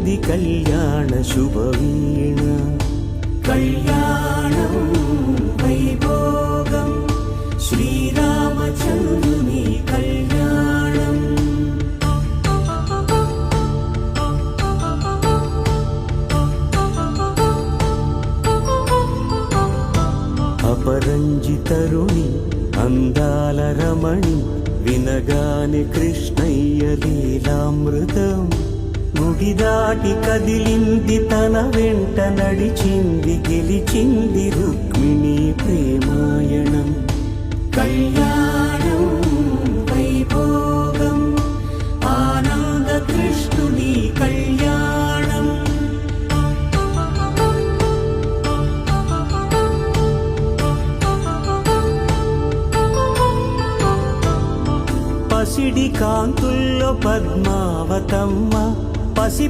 కలిగింది కళ్యాణ శుభవీణ. కళ్యాణం వైభోగం శ్రీరామచంద్రుని కళ్యాణం. అపరంజితరుణి అందాల రమణి వినగానే కృష్ణయ్య లీలామృతం. గుడి దాటి కదిలింది తన వెంట నడిచింది గెలిచింది రుక్మిణి ప్రేమాయణం. కళ్యాణం వైభోగం ఆనంద కృష్ణుని కళ్యాణం. పసిడి కాంతుల్లో పద్మావతమ్మ పసి